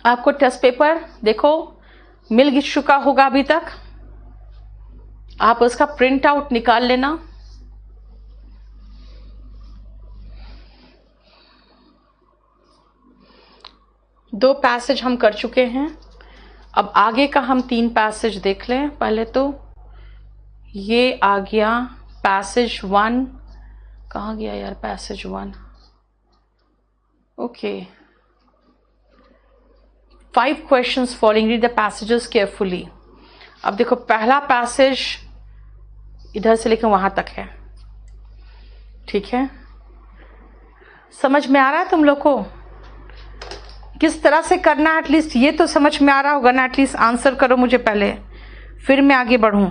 आपको test paper देखो मिल चुका होगा अभी तक, आप उसका प्रिंट आउट निकाल लेना। दो पैसेज हम कर चुके हैं, अब आगे का हम 3 पैसेज देख लें। पहले तो ये आ गया पैसेज 1, कहाँ गया यार passage 1? Okay, 5 questions following, read the passages carefully. अब देखो पहला पैसेज इधर से लेकर वहां तक है, ठीक है? समझ में आ रहा है तुम लोग को किस तरह से करना है? एटलीस्ट ये तो समझ में आ रहा होगा ना? एटलीस्ट आंसर करो मुझे पहले, फिर मैं आगे बढ़ूं।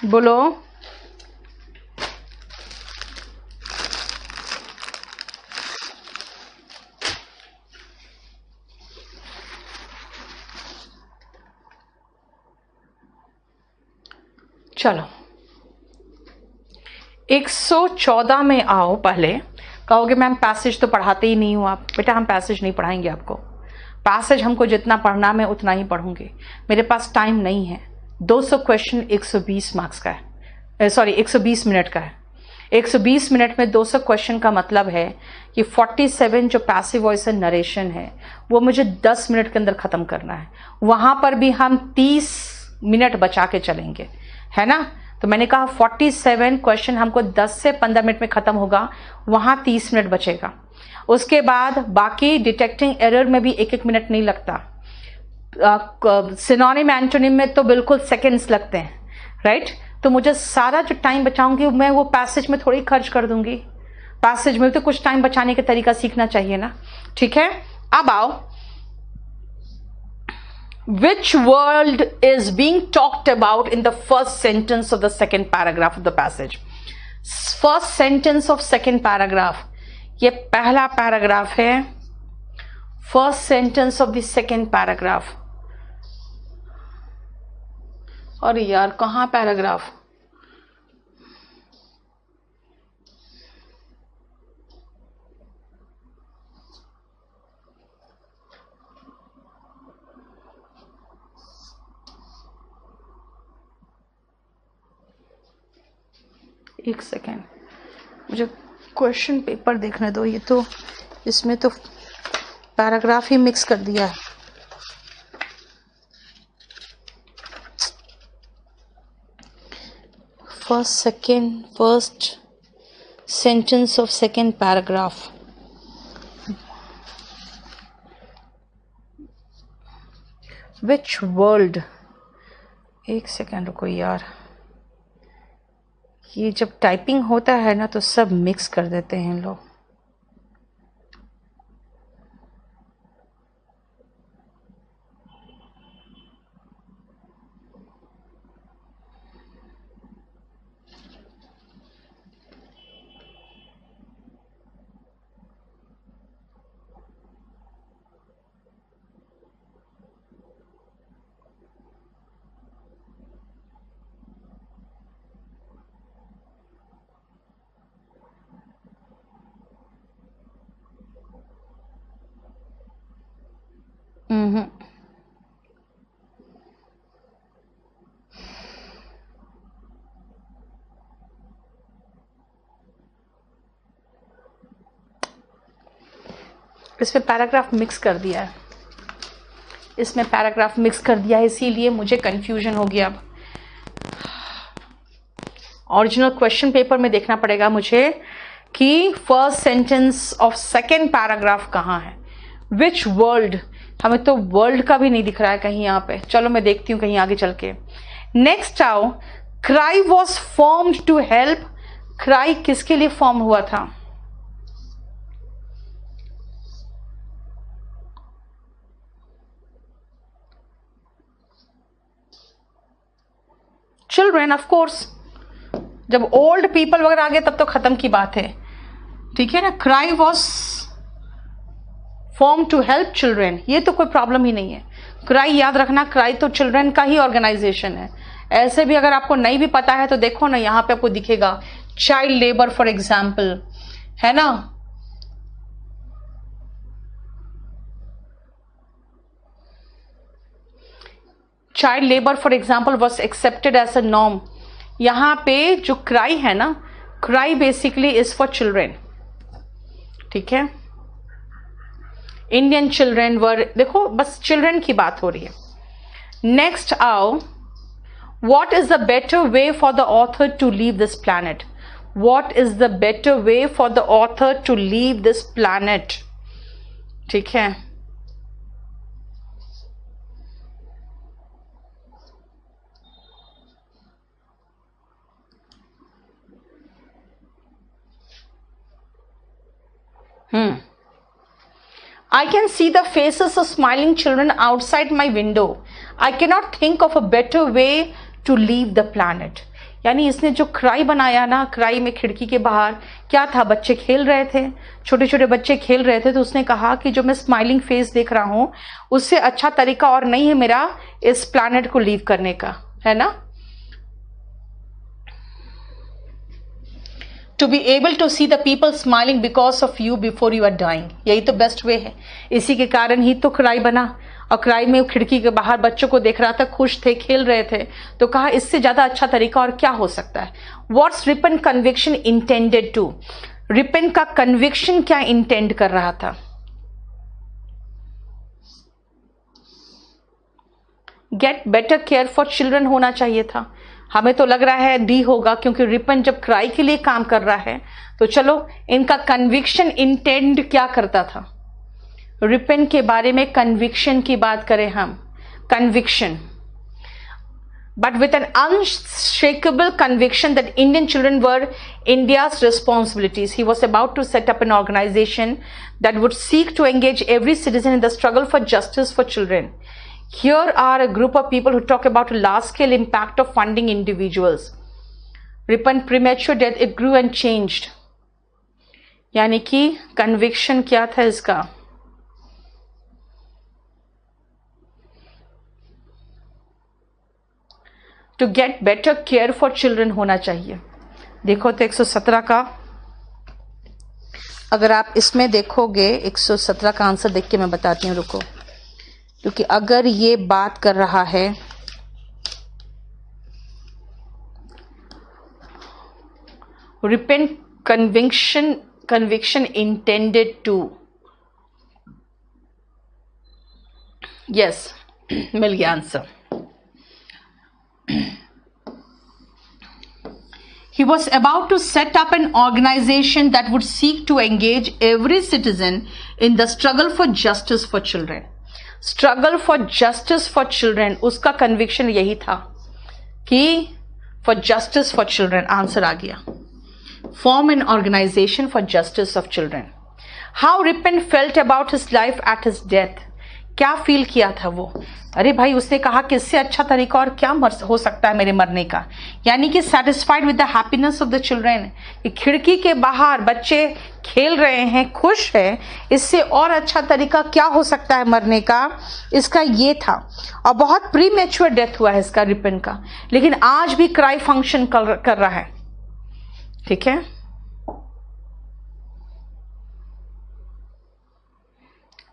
बोलो। चलो 114 में आओ। पहले कहोगे मैम पैसेज तो पढ़ाते ही नहीं हो आप। बेटा हम पैसेज नहीं पढ़ाएंगे आपको, पैसेज हमको जितना पढ़ना मैं उतना ही पढ़ूंगी, मेरे पास टाइम नहीं है। 200 क्वेश्चन 120 मार्क्स का है, सॉरी 120 मिनट का है। 120 मिनट में 200 क्वेश्चन का मतलब है कि 47 जो पैसिव वॉइस एंड नरेशन है वो मुझे 10 मिनट के अंदर ख़त्म करना है। वहाँ पर भी हम 30 मिनट बचा के चलेंगे, है ना? तो मैंने कहा 47 क्वेश्चन हमको 10 से 15 मिनट में ख़त्म होगा, वहाँ 30 मिनट बचेगा। उसके बाद बाकी डिटेक्टिंग एरर में भी 1-1 मिनट नहीं लगता। सिनोनिम एंटोनिम में तो बिल्कुल सेकेंड्स लगते हैं, राइट? तो मुझे सारा जो टाइम बचाऊंगी मैं वो पैसेज में थोड़ी खर्च कर दूंगी। पैसेज में तो कुछ टाइम बचाने का तरीका सीखना चाहिए ना, ठीक है? अब आओ, which world is being talked about in the first sentence of the second paragraph of the passage? First sentence of second paragraph, ये पहला पैराग्राफ है। First sentence of the second paragraph. अरे यार कहाँ पैराग्राफ? एक सेकेंड, मुझे question paper देखने दो। ये तो इसमें तो पैराग्राफ ही मिक्स कर दिया है। First sentence of second paragraph. Which world, एक सेकेंड रुको यार, ये जब टाइपिंग होता है ना तो सब मिक्स कर देते हैं लोग। इसमें पैराग्राफ मिक्स कर दिया है, इसमें पैराग्राफ मिक्स कर दिया है, इसीलिए मुझे कंफ्यूजन हो गया। अब ओरिजिनल क्वेश्चन पेपर में देखना पड़ेगा मुझे कि first sentence of second paragraph कहाँ है। विच वर्ल्ड, हमें तो वर्ल्ड का भी नहीं दिख रहा है कहीं यहाँ पे। चलो मैं देखती हूँ कहीं आगे चल के। नेक्स्ट आओ, CRY was formed to help. CRY किसके लिए फॉर्म हुआ था? Children, of course. जब ओल्ड पीपल वगैरह आ गए तब तो खत्म की बात है, ठीक है ना? CRY was form to help children, ये तो कोई प्रॉब्लम ही नहीं है। क्राई याद रखना, क्राई तो चिल्ड्रेन का ही ऑर्गेनाइजेशन है। ऐसे भी अगर आपको नहीं भी पता है तो देखो ना, यहाँ पे आपको दिखेगा चाइल्ड लेबर फॉर एग्जाम्पल, है ना। Child labour for example was accepted as a norm. यहाँ पे जो क्राई है ना, CRY basically is for children, ठीक है। इंडियन चिल्ड्रेन वर, देखो बस चिल्ड्रेन की बात हो रही है। नेक्स्ट आओ, what is the better way for the author to leave this planet? What is the better way for the author to leave this planet? ठीक है। I can see the faces of smiling children outside my window. I cannot think of a better way to leave the planet. यानी इसने जो cry बनाया ना, cry में खिड़की के बाहर क्या था, बच्चे खेल रहे थे, छोटे छोटे बच्चे खेल रहे थे, तो उसने कहा कि जो मैं स्माइलिंग फेस देख रहा हूं उससे अच्छा तरीका और नहीं है मेरा इस प्लैनेट को लीव करने का, है ना। To be able to see the people smiling because of you before you are dying, यही तो बेस्ट वे है। इसी के कारण ही तो क्राई बना, और क्राई में खिड़की के बाहर बच्चों को देख रहा था, खुश थे, खेल रहे थे, तो कहा इससे ज्यादा अच्छा तरीका और क्या हो सकता है। What's Ripon conviction intended to? Ripon का कन्विक्शन क्या इंटेंड कर रहा था? Get better care for children होना चाहिए था। हमें तो लग रहा है डी होगा, क्योंकि रिपन जब क्राई के लिए काम कर रहा है तो चलो इनका कन्विक्शन इंटेंड क्या करता था। रिपन के बारे में कन्विक्शन की बात करें हम, conviction, but with an unshakable conviction that Indian children were India's responsibilities. He was about to set up an organization that would seek to engage every citizen in the struggle for justice for children. Here are a group of people who talk about a large-scale impact of funding individuals. Ripon premature death, it grew and changed. यानी कि conviction क्या था इसका? To get better care for children होना चाहिए। देखो तो 117 का, अगर आप इसमें देखोगे 117 का आंसर देख के मैं बताती हूँ, रुको, क्योंकि अगर ये बात कर रहा है repent conviction intended to, yes, मिल गया answer. He was about to set up an organization that would seek to engage every citizen in the struggle for justice for children. Struggle for justice for children, उसका conviction यही था कि for justice for children, answer आ गया। Form an organization for justice of children. How Ripon felt about his life at his death. क्या feel किया था वो? अरे भाई, उसने कहा कि इससे अच्छा तरीका और क्या हो सकता है मेरे मरने का। यानी कि satisfied with the happiness of the children, कि खिड़की के बाहर बच्चे खेल रहे हैं, खुश है, इससे और अच्छा तरीका क्या हो सकता है मरने का, इसका ये था। और बहुत प्रीमेच्योर डेथ हुआ है इसका, रिपन का, लेकिन आज भी क्राई फंक्शन कर रहा है। ठीक है,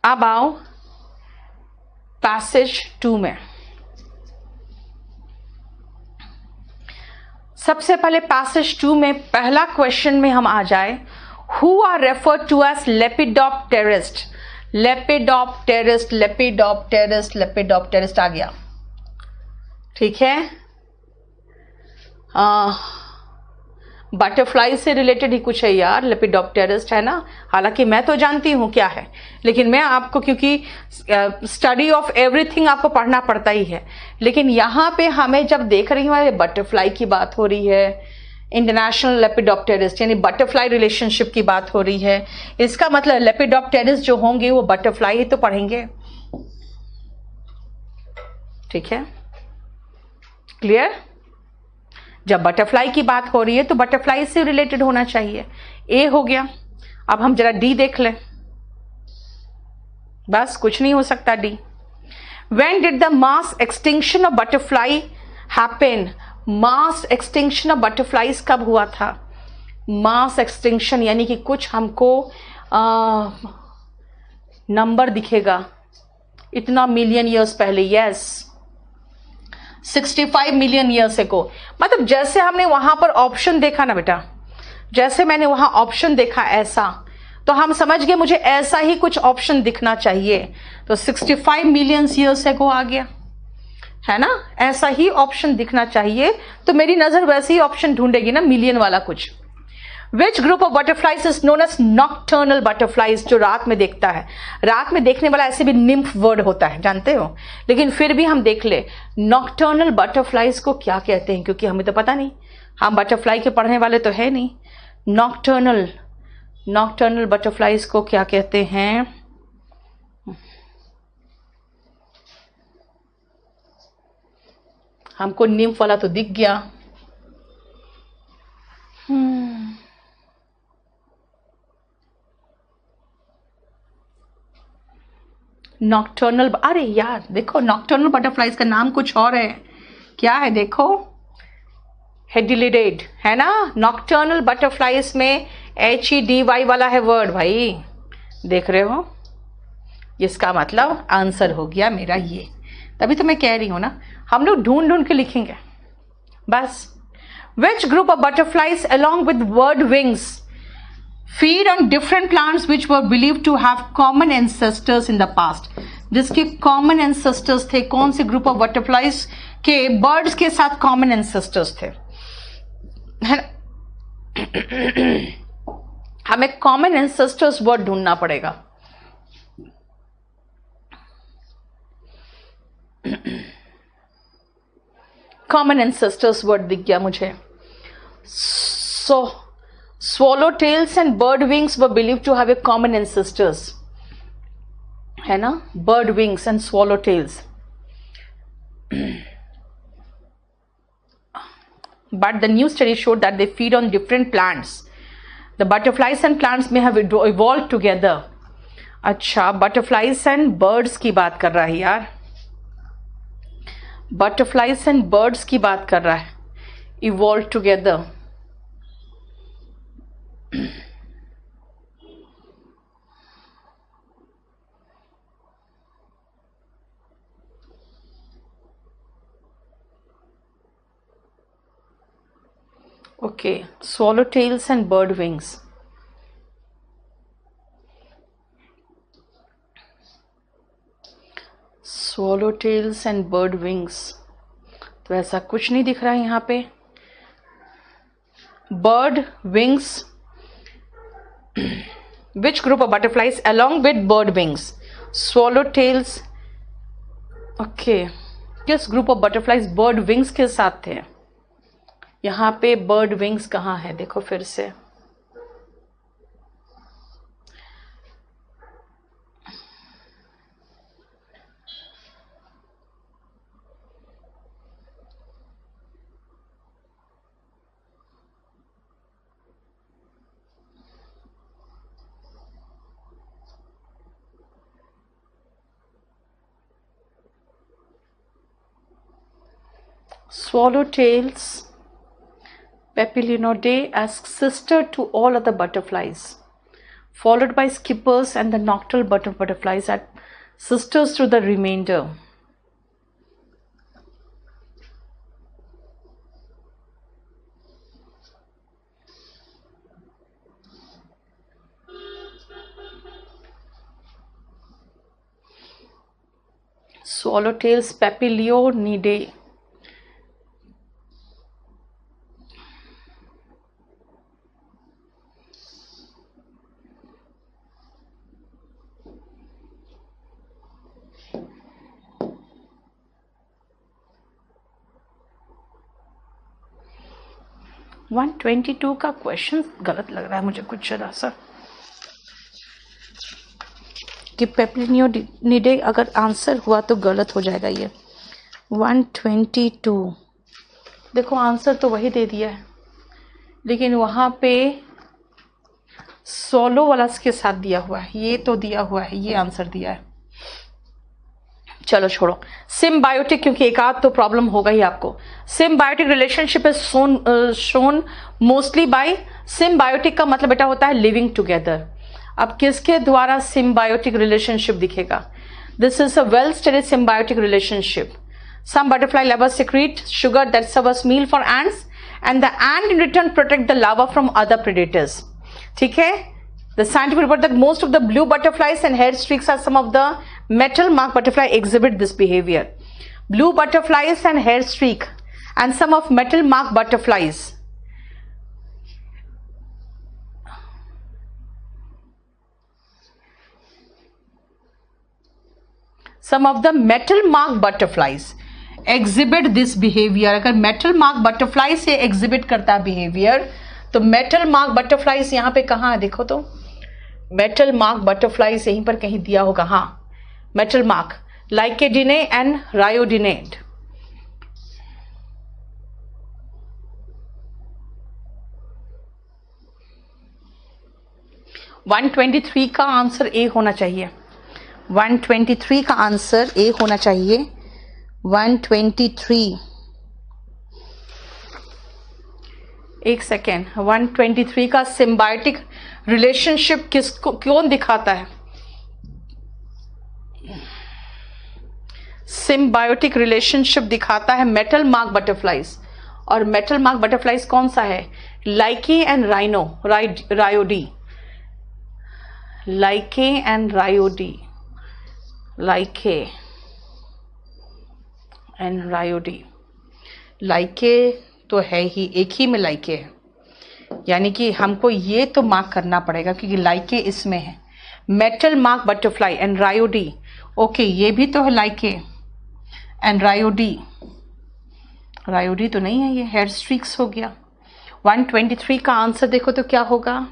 अब आओ पैसेज 2 में। सबसे पहले पैसेज 2 में पहला क्वेश्चन में हम आ जाए, who are referred to as lepidopterist. Lepidopterist, lepidopterist, lepidopterist आ गया। ठीक है, बटरफ्लाई से रिलेटेड ही कुछ है यार, लेपिडोप्टेरिस्ट, है ना। हालांकि मैं तो जानती हूं क्या है, लेकिन मैं आपको, क्योंकि स्टडी ऑफ एवरीथिंग आपको पढ़ना पड़ता ही है, लेकिन यहाँ पे हमें जब देख रही हूँ बटरफ्लाई की बात हो रही है, इंटरनेशनल लेपिडोप्टेरिस्ट यानी बटरफ्लाई रिलेशनशिप की बात हो रही है, इसका मतलब लेपिडोप्टेरिस्ट जो होंगे वो बटरफ्लाई ही तो पढ़ेंगे। ठीक है, क्लियर। जब बटरफ्लाई की बात हो रही है तो बटरफ्लाई से रिलेटेड होना चाहिए। ए हो गया। अब हम जरा डी देख लें, बस कुछ नहीं हो सकता D. When did the mass extinction of butterfly happen? Mass extinction of butterflies कब हुआ था? मास एक्सटिंक्शन यानी कि कुछ हमको नंबर दिखेगा इतना मिलियन ईयर्स पहले। यस, 65 मिलियन ईयर्स को। मतलब जैसे हमने वहां पर ऑप्शन देखा ना बेटा, जैसे मैंने वहां ऑप्शन देखा ऐसा, तो हम समझ गए मुझे ऐसा ही कुछ ऑप्शन दिखना चाहिए। तो 65 मिलियन ईयर्स को आ गया, है ना? ऐसा ही ऑप्शन दिखना चाहिए, तो मेरी नजर वैसे ही ऑप्शन ढूंढेगी ना, मिलियन वाला कुछ। Which group of butterflies is known as nocturnal butterflies? जो रात में देखता है। रात में देखने वाला ऐसे भी nymph वर्ड होता है, जानते हो? लेकिन फिर भी हम देख ले नॉक्टर्नल बटरफ्लाइज को क्या कहते हैं, क्योंकि हमें तो पता नहीं, हम बटरफ्लाई के पढ़ने वाले तो है नहीं। नॉक्टर्नल बटरफ्लाइज को क्या कहते हैं? हमको nymph वाला तो दिख गया। नॉक्टर्नल, अरे यार देखो, नॉक्टर्नल बटरफ्लाइज का नाम कुछ और है। क्या है देखो? हेडिलिडेड, है ना? नॉक्टर्नल बटरफ्लाइज में HEDY वाला है वर्ड, भाई देख रहे हो? इसका मतलब आंसर हो गया मेरा ये। तभी तो मैं कह रही हूं ना, हम लोग ढूंढ ढूंढ के लिखेंगे बस। Which group of butterflies along with bird wings feed on different plants which were believed to have common ancestors in the past? जिसके common ancestors थे, कौन से group of butterflies के birds के साथ common ancestors थे, है ना? हमें common ancestors word ढूंढना पड़ेगा। common ancestors word दिख गया मुझे। So swallowtails and bird wings were believed to have a common ancestors, है ना? bird wings and swallowtails. But the new study showed that they feed on different plants. The butterflies and plants may have evolved together. अच्छा, butterflies and birds की बात कर रहा है यार, butterflies and birds की बात कर रहा है, evolved together. Okay, swallowtails and bird wings. Swallowtails and bird wings, तो ऐसा कुछ नहीं दिख रहा है यहाँ पे। bird wings, which group of butterflies along with bird wings? swallowtails, okay, किस group of butterflies bird wings के साथ थे? यहाँ पे बर्ड विंग्स कहाँ है देखो फिर से। Swallowtails, Papilionidae as sister to all other butterflies, followed by skippers and the nocturnal butterflies as sisters to the remainder. Swallowtails, Papilionidae. One 122 का क्वेश्चन गलत लग रहा है मुझे कुछ जरा सा, कि पेप्लिनियोनिडे अगर आंसर हुआ तो गलत हो जाएगा ये। 122 देखो आंसर तो वही दे दिया है, लेकिन वहाँ पे सोलो वाला के साथ दिया हुआ है, ये तो दिया हुआ है, ये आंसर दिया है। चलो छोड़ो, सिम्बायोटिक, क्योंकि एक आध तो प्रॉब्लम होगा ही आपको। Symbiotic relationship is shown mostly bye, symbiotic का मतलब बेटा होता है लिविंग टुगेदर। अब किसके द्वारा सिम्बायोटिक रिलेशनशिप दिखेगा? This is a well studied symbiotic relationship. Some butterfly larvae secrete sugar that serve as meal for ants, and the ant in return protect the larva from other predators. ठीक है? The scientific report that most of the blue butterflies and hair streaks are some of the metal mark butterfly exhibit this behavior. Blue butterflies and hair streak and some of metal mark butterflies. Some of the metal mark butterflies exhibit this behaviour. अगर metal mark butterfly से exhibit करता है behaviour, तो metal mark butterflies यहां पे कहां है? देखो तो, मेटल मार्क बटरफ्लाईज यहीं पर कहीं दिया होगा। हाँ, मेटल मार्क, लाइकेडिने एंड रायोडिनेट। (123) का आंसर ए होना चाहिए। 123 का आंसर ए होना चाहिए। 123, एक सेकेंड, 123 का सिम्बायोटिक रिलेशनशिप किसको क्यों दिखाता है? सिम्बायोटिक रिलेशनशिप दिखाता है मेटल मार्क बटरफ्लाईज। और मेटल मार्क बटरफ्लाईज कौन सा है? लाइके एंड रायोडी। लाइके एंड रायोडी, लाइके एंड रायोडी। लाइके तो है ही, एक ही में लाइके है, यानी कि हमको ये तो मार्क करना पड़ेगा क्योंकि लाइके इसमें है। मेटल मार्क बटरफ्लाई एंड रायोडी, ओके, ये भी तो है लाइके एंड रायोडी। रायोडी तो नहीं है, ये हेयर स्ट्रीक्स हो गया। 123 का आंसर देखो तो क्या होगा?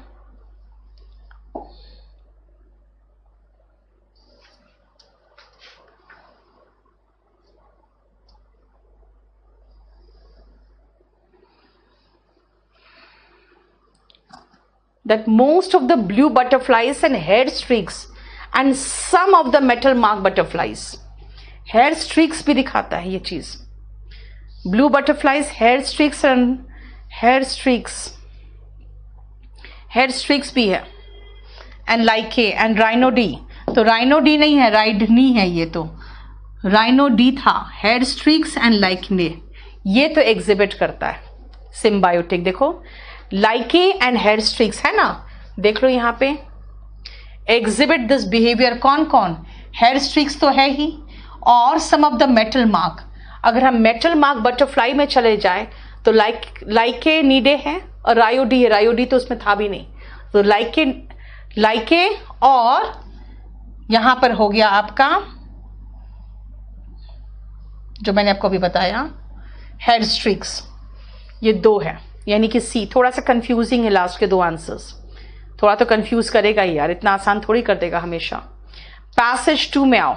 that most of the blue butterflies and hair streaks and some of the metal mark butterflies, hair streaks भी दिखाता है ये चीज। blue butterflies, hair streaks and hair streaks भी है, and लाइके एंड राइनोडी। तो राइनोडी नहीं है, राइडनी है ये तो, राइनोडी था। हेयर स्ट्रीक्स एंड लाइकने, ये तो एग्जिबिट करता है सिम्बायोटिक। देखो, लाइके एंड हेयर स्ट्रीक्स है ना, देख लो यहाँ पे, एग्जिबिट दिस बिहेवियर। कौन कौन? हेयर स्ट्रीक्स तो है ही, और सम ऑफ द मेटल मार्क। अगर हम मेटल मार्क बटरफ्लाई में चले जाए तो लाइके नीडे है और रायोडी है। रायोडी तो उसमें था भी नहीं, तो लाइके और यहां पर हो गया आपका जो मैंने आपको अभी बताया, हेयर स्ट्रीक्स। ये दो है, यानी कि सी। थोड़ा सा कंफ्यूजिंग है लास्ट के दो आंसर्स, थोड़ा तो कंफ्यूज करेगा ही यार, इतना आसान थोड़ी कर देगा हमेशा। पैसेज 2 में आओ।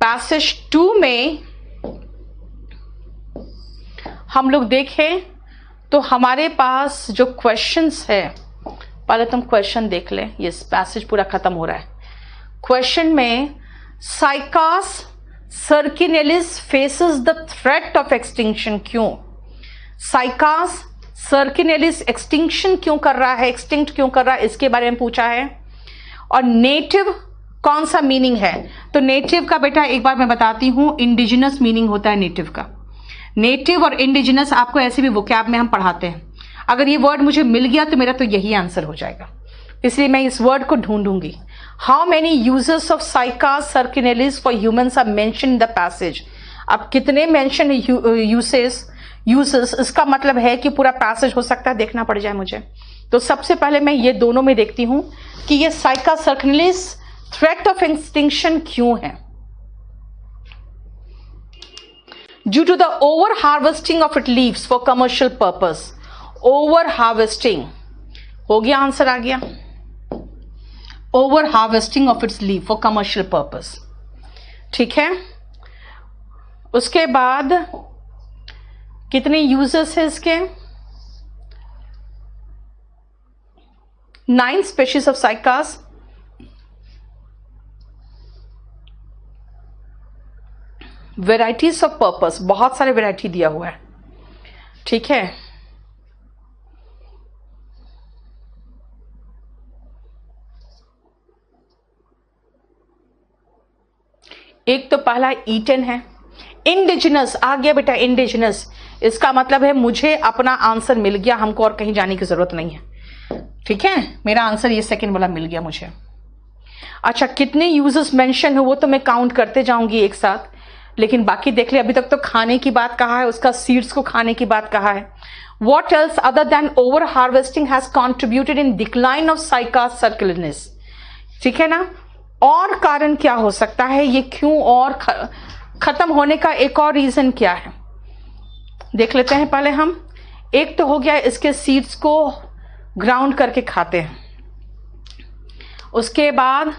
पैसेज 2 में हम लोग देखें तो हमारे पास जो क्वेश्चंस है, पहले तुम क्वेश्चन देख ले। ये पैसेज पूरा खत्म हो रहा है। क्वेश्चन में Cycas circinalis faces the threat of extinction. क्यों? साइकास सर्किनेलिस एक्सटिंक्शन क्यों कर रहा है, एक्सटिंक्ट क्यों कर रहा है, इसके बारे में पूछा है। और नेटिव कौन सा मीनिंग है? तो नेटिव का बेटा एक बार मैं बताती हूं, इंडिजिनस मीनिंग होता है नेटिव का। नेटिव और इंडिजिनस आपको ऐसे भी वोकैब में हम पढ़ाते हैं। अगर ये वर्ड मुझे मिल गया तो मेरा तो यही आंसर हो जाएगा, इसलिए मैं इस वर्ड को ढूंढूंगी। How many users of Cycas circinalis for humans are mention in the passage. अब कितने मेंशन यूसेस, इसका मतलब है कि पूरा पैसेज हो सकता है, देखना पड़ जाए मुझे। तो सबसे पहले मैं ये दोनों में देखती हूं कि ये Cycas circinalis threat of extinction क्यों है। Due to the over harvesting of it leaves for commercial purpose. Over harvesting हो गया, आंसर आ गया। Over harvesting of its leave for commercial purpose, ठीक है। उसके बाद कितने यूजर्स है इसके? 9 species of Cycas. Varieties of purpose, बहुत सारे वेराइटी दिया हुआ है, ठीक है। एक तो पहला ईटन है, इंडिजिनस आ गया बेटा, इंडिजिनस, इसका मतलब है मुझे अपना आंसर मिल गया, हमको और कहीं जाने की जरूरत नहीं है, ठीक है। मेरा आंसर ये सेकंड वाला मिल गया मुझे। अच्छा, कितने यूजर्स मेंशन है वो तो मैं काउंट करते जाऊंगी एक साथ, लेकिन बाकी देख ले, अभी तक तो खाने की बात कहा है, उसका सीड्स को खाने की बात कहा है। What else other than over harvesting has contributed in decline of cycas circulinus? ठीक है ना। और कारण क्या हो सकता है, ये क्यों और खत्म होने का एक और रीजन क्या है, देख लेते हैं पहले हम। एक तो हो गया इसके सीड्स को ग्राउंड करके खाते हैं, उसके बाद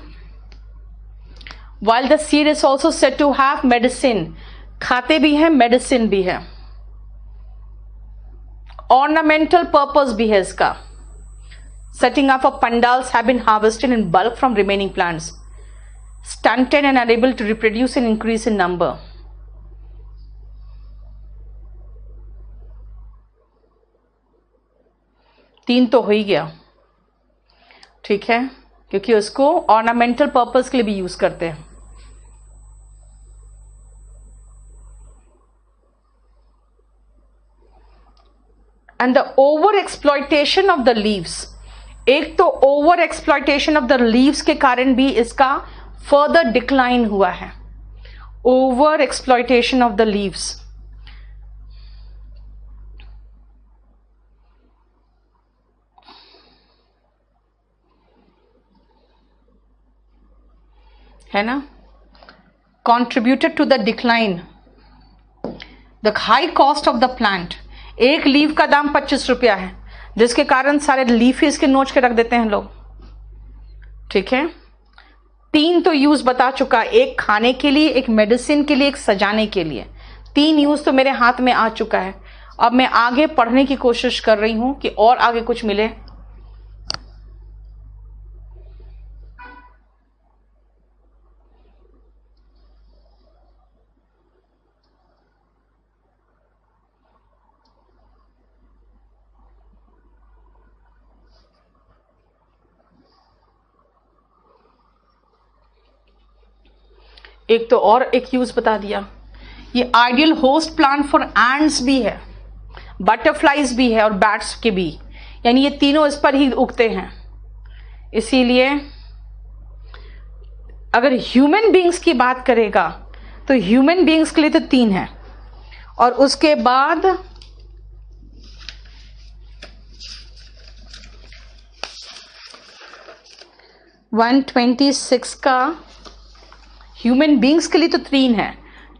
while the seed is also said to have medicine, खाते भी हैं, मेडिसिन भी है, ऑर्नामेंटल पर्पस भी है इसका। Setting up of pandals have been harvested in bulk from remaining plants, stunted and unable to reproduce and increase in number. तीन तो हो ही गया, ठीक है, क्योंकि उसको ऑर्नामेंटल पर्पस के लिए भी यूज करते हैं। And the over exploitation of the leaves, एक तो over exploitation of the leaves के कारण भी इसका फर्दर डिक्लाइन हुआ है, over exploitation of the leaves. है ना, contributed to the decline, the high cost of the plant। एक लीफ का दाम 25 रुपया है, जिसके कारण सारे लीफ ही इसके नोच के रख देते हैं लोग, ठीक है। तीन तो यूज बता चुका, एक खाने के लिए, एक मेडिसिन के लिए, एक सजाने के लिए, तीन यूज तो मेरे हाथ में आ चुका है। अब मैं आगे पढ़ने की कोशिश कर रही हूं कि और आगे कुछ मिले। एक तो और एक यूज बता दिया, ये ideal host plant for ends भी है, बटरफ्लाइज भी है और बैट्स के भी, यानी ये तीनों इस पर ही उगते हैं। इसीलिए अगर ह्यूमन बीइंग्स की बात करेगा तो ह्यूमन बीइंग्स के लिए तो तीन है, और उसके बाद $126 का ह्यूमन बीइंग्स के लिए तो तीन है।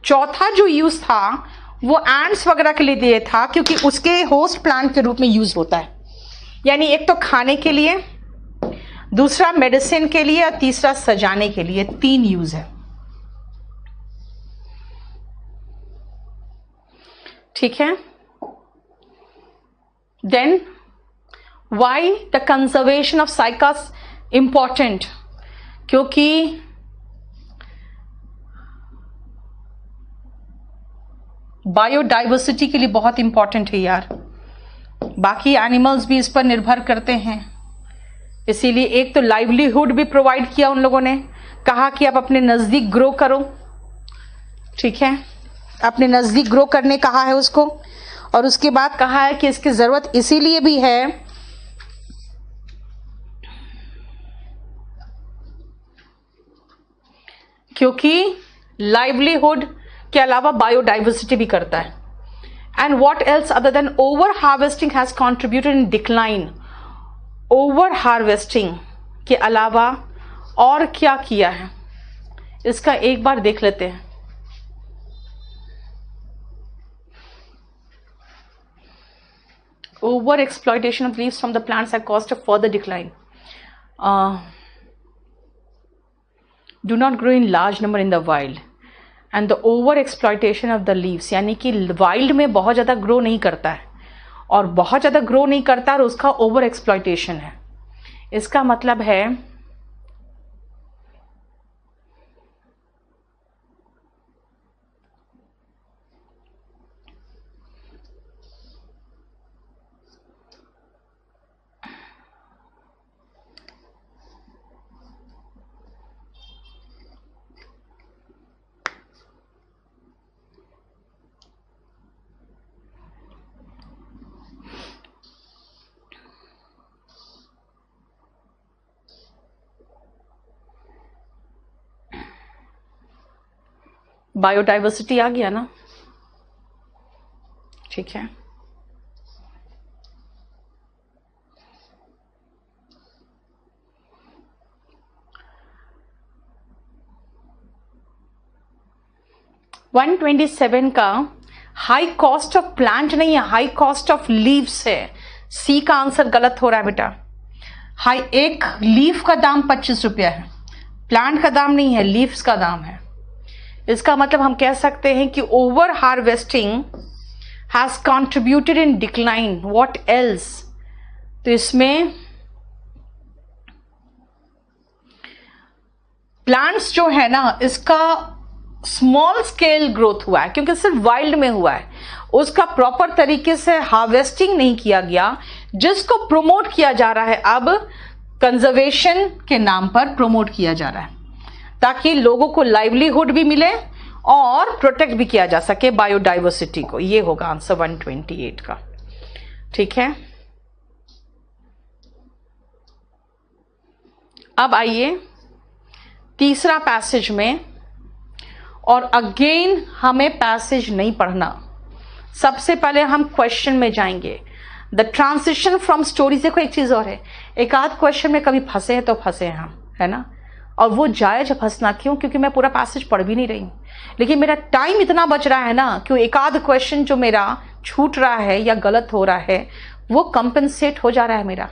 चौथा जो यूज था वो एंड्स वगैरह के लिए दिया था, क्योंकि उसके होस्ट प्लांट के रूप में यूज होता है, यानी एक तो खाने के लिए, दूसरा मेडिसिन के लिए और तीसरा सजाने के लिए, तीन यूज है, ठीक है। Then why the conservation of Cycas important, क्योंकि बायोडाइवर्सिटी के लिए बहुत इंपॉर्टेंट है यार, बाकी एनिमल्स भी इस पर निर्भर करते हैं। इसीलिए एक तो लाइवलीहुड भी प्रोवाइड किया उन लोगों ने, कहा कि आप अपने नजदीक ग्रो करो, ठीक है, अपने नजदीक ग्रो करने कहा है उसको, और उसके बाद कहा है कि इसकी जरूरत इसीलिए भी है क्योंकि लाइवलीहुड के अलावा बायोडाइवर्सिटी भी करता है। And what else other than over harvesting has contributed in decline, over harvesting के अलावा और क्या किया है इसका एक बार देख लेते हैं। Over exploitation of leaves from the plants have caused a further decline. Do not grow in large number in the wild. And the over exploitation of the leaves, यानी कि वाइल्ड में बहुत ज़्यादा ग्रो नहीं करता है, और बहुत ज़्यादा ग्रो नहीं करता और उसका ओवर एक्सप्लॉयटेशन है। इसका मतलब है बायोडाइवर्सिटी आ गया ना, ठीक है। वन 127 का हाई कॉस्ट ऑफ प्लांट नहीं है, हाई कॉस्ट ऑफ लीव्स है। सी का आंसर गलत हो रहा है बेटा। हाई, एक लीफ का दाम 25 रुपया है, प्लांट का दाम नहीं है, लीव्स का दाम है। इसका मतलब हम कह सकते हैं कि over harvesting has contributed in decline. What else? तो इसमें प्लांट्स जो है ना, इसका स्मॉल स्केल ग्रोथ हुआ है क्योंकि सिर्फ वाइल्ड में हुआ है, उसका प्रॉपर तरीके से हार्वेस्टिंग नहीं किया गया, जिसको प्रमोट किया जा रहा है अब कंजर्वेशन के नाम पर प्रमोट किया जा रहा है, ताकि लोगों को लाइवलीहुड भी मिले और प्रोटेक्ट भी किया जा सके बायोडाइवर्सिटी को। ये होगा आंसर 128 का, ठीक है। अब आइए तीसरा पैसेज में, और अगेन हमें पैसेज नहीं पढ़ना, सबसे पहले हम क्वेश्चन में जाएंगे। The transition from stories. देखो एक चीज और है, एक आध क्वेश्चन में कभी फंसे हैं तो फंसे हैं हम, है ना, और वो जायज फंसना। क्यों? क्योंकि मैं पूरा पैसेज पढ़ भी नहीं रही हूं, लेकिन मेरा टाइम इतना बच रहा है ना, क्यों एक आध क्वेश्चन जो मेरा छूट रहा है या गलत हो रहा है वो कंपनसेट हो जा रहा है मेरा,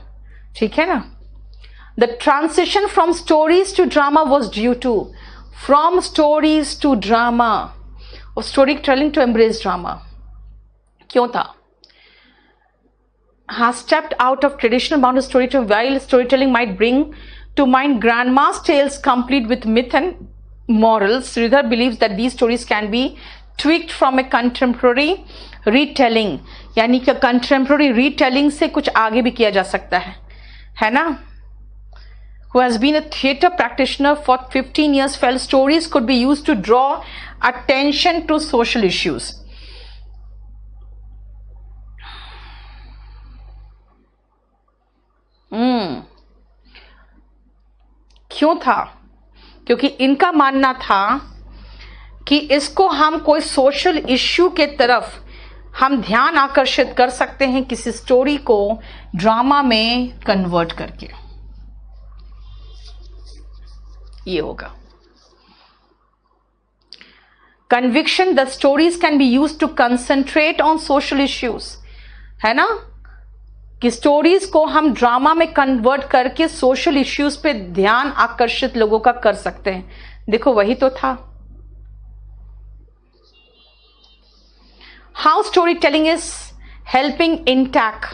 ठीक है ना। The transition from stories to drama was due to, from stories to drama, और story telling to embrace drama क्यों था? has stepped out of traditional bound storytelling, while storytelling might bring to mind grandma's tales complete with myth and morals. Sridhar believes that these stories can be tweaked from a contemporary retelling, यानी कि contemporary retelling से कुछ आगे भी किया जा सकता है ना। Who has been a theatre practitioner for 15 years, felt stories could be used to draw attention to social issues. क्यों था? क्योंकि इनका मानना था कि इसको हम कोई सोशल इश्यू के तरफ हम ध्यान आकर्षित कर सकते हैं किसी स्टोरी को ड्रामा में कन्वर्ट करके। ये होगा conviction. The stories can be use to concentrate on social issues, है ना, कि स्टोरीज को हम ड्रामा में कन्वर्ट करके सोशल इश्यूज पे ध्यान आकर्षित लोगों का कर सकते हैं। देखो वही तो था। How story telling is helping INTACH.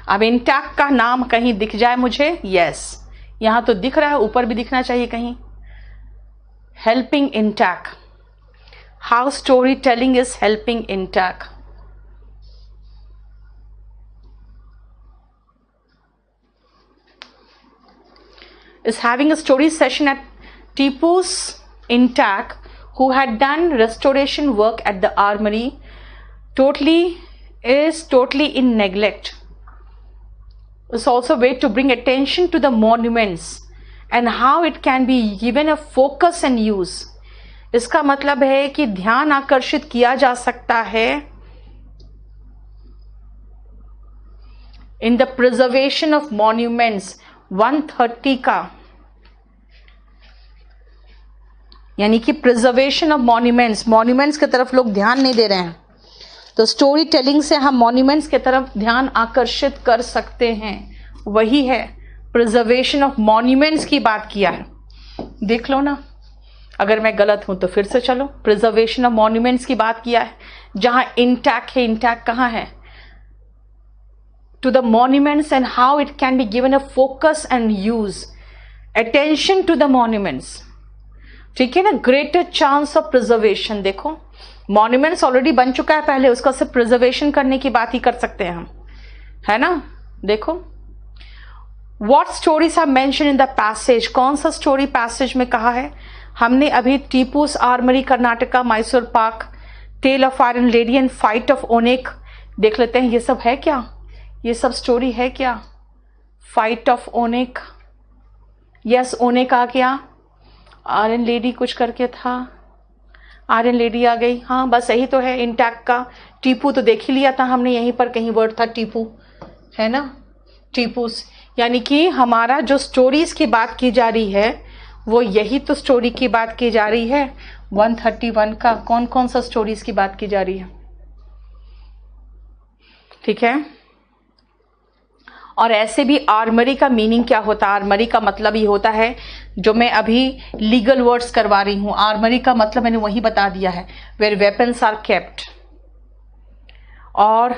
अब इंटैक का नाम कहीं दिख जाए मुझे, यस, यहां तो दिख रहा है, ऊपर भी दिखना चाहिए कहीं। Helping INTACH, how story telling is helping INTACH. is having a story session at Tipu's Intac, who had done restoration work at the armory, totally in neglect. It's also a way to bring attention to the monuments and how it can be given a focus and use. इसका मतलब है कि ध्यान आकर्षित किया जा सकता है in the preservation of monuments। 130 का यानी कि प्रिजर्वेशन ऑफ मॉन्यूमेंट्स, मॉन्यूमेंट्स की तरफ लोग ध्यान नहीं दे रहे हैं, तो स्टोरी टेलिंग से हम मॉन्यूमेंट्स की तरफ ध्यान आकर्षित कर सकते हैं। वही है प्रिजर्वेशन ऑफ मॉन्यूमेंट्स की बात किया है। देख लो ना, अगर मैं गलत हूं तो फिर से चलो। प्रिजर्वेशन ऑफ मॉन्यूमेंट्स की बात किया है, जहां इंटैक्ट है, इंटैक्ट कहां है? to the monuments and how it can be given a focus and use, attention to the monuments, ठीक है ना। greater chance of preservation। देखो monuments already बन चुका है पहले, उसका सिर्फ preservation करने की बात ही कर सकते हैं हम, है ना। देखो what stories are mentioned in the passage, कौन सा स्टोरी पैसेज में कहा है हमने अभी? Tipu's armoury Karnataka, Mysore pak, tale of iron lady and fight of ओनेक। देख लेते हैं ये सब है क्या, ये सब स्टोरी है क्या? फाइट ऑफ ओनेक, यस, ओनेक आ गया। आयरन लेडी कुछ करके था, आर्यन लेडी आ गई, हाँ बस यही तो है इंटैक्ट का। टीपू तो देख ही लिया था हमने, यहीं पर कहीं वर्ड था टीपू, है ना, टीपूस। यानी कि हमारा जो स्टोरीज की बात की जा रही है वो यही तो स्टोरी की बात की जा रही है। 131 का कौन कौन सा स्टोरीज की बात की जा रही है, ठीक है। और ऐसे भी आर्मरी का मीनिंग क्या होता है? आर्मरी का मतलब ही होता है, जो मैं अभी लीगल वर्ड्स करवा रही हूं, आर्मरी का मतलब मैंने वही बता दिया है, वेयर वेपन्स आर केप्ट। और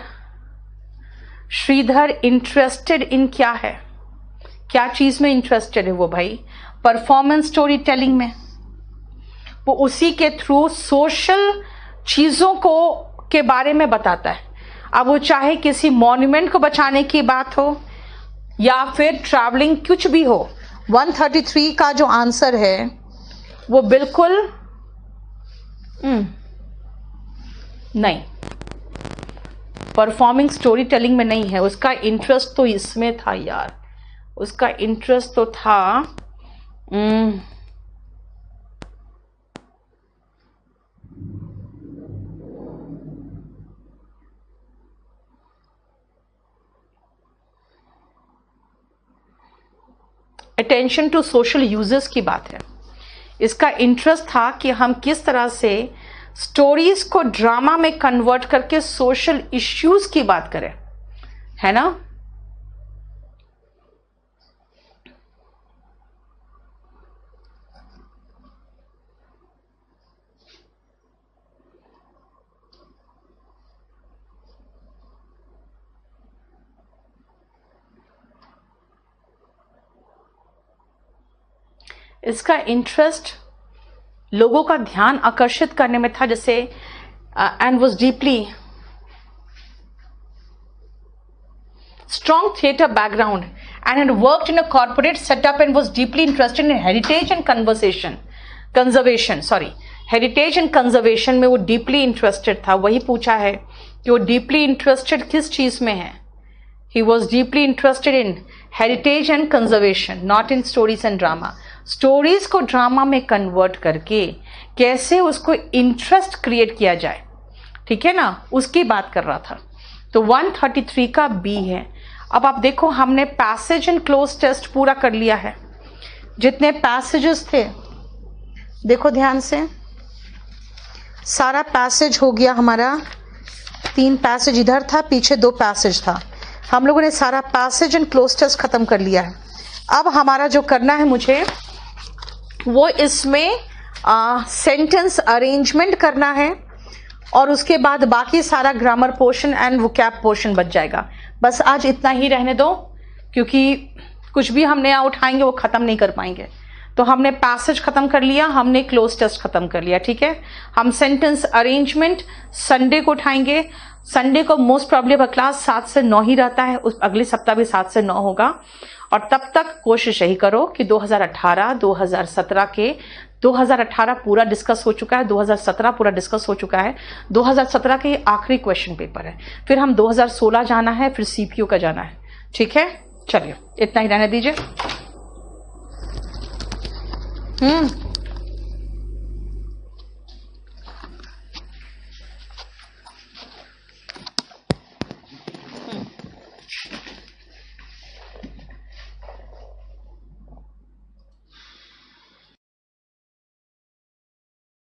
श्रीधर इंटरेस्टेड इन क्या है, क्या चीज में इंटरेस्टेड है वो भाई? परफॉर्मेंस स्टोरी टेलिंग में। वो उसी के थ्रू सोशल चीजों को के बारे में बताता है। अब वो चाहे किसी मॉन्यूमेंट को बचाने की बात हो या फिर ट्रैवलिंग, कुछ भी हो। 133 का जो आंसर है वो बिल्कुल नहीं, परफॉर्मिंग स्टोरी टेलिंग में नहीं है। उसका इंटरेस्ट तो इसमें था यार, उसका इंटरेस्ट तो था अटेंशन टू सोशल यूजेस की बात है। इसका इंटरेस्ट था कि हम किस तरह से स्टोरीज को ड्रामा में कन्वर्ट करके सोशल इश्यूज की बात करें, है ना। इसका इंटरेस्ट लोगों का ध्यान आकर्षित करने में था, जैसे and was deeply strong theatre background and had worked in a corporate setup and was deeply interested in heritage and conservation heritage and conservation में वो डीपली इंटरेस्टेड था। वही पूछा है कि वो डीपली इंटरेस्टेड किस चीज में है। He was deeply interested in heritage and conservation, not in stories and drama. Stories को ड्रामा में कन्वर्ट करके कैसे उसको इंटरेस्ट क्रिएट किया जाए, ठीक है ना, उसकी बात कर रहा था। तो 133 का बी है। अब आप देखो, हमने पैसेज एंड क्लोज टेस्ट पूरा कर लिया है। जितने पैसेजेस थे देखो ध्यान से, सारा पैसेज हो गया हमारा। 3 पैसेज इधर था, पीछे 2 पैसेज था। हम लोगों ने सारा पैसेज एंड क्लोज टेस्ट खत्म कर लिया है। अब हमारा जो करना है मुझे, वो इसमें सेंटेंस अरेंजमेंट करना है और उसके बाद बाकी सारा grammar portion and vocab portion बच जाएगा। बस आज इतना ही रहने दो, क्योंकि कुछ भी हम नया उठाएंगे वो खत्म नहीं कर पाएंगे। तो हमने पैसेज खत्म कर लिया, हमने क्लोज टेस्ट खत्म कर लिया, ठीक है। हम सेंटेंस अरेंजमेंट संडे को उठाएंगे। संडे को मोस्ट प्रॉब्ली क्लास 7 से 9 ही रहता है, उस अगले सप्ताह भी 7 से 9 होगा। और तब तक कोशिश यही करो कि 2018, 2017 के 2018 पूरा डिस्कस हो चुका है, 2017 पूरा डिस्कस हो चुका है। 2017 के आखिरी क्वेश्चन पेपर है, फिर हम 2016 जाना है, फिर सीपीयू का जाना है, ठीक है। चलिए इतना ही रहने दीजिए।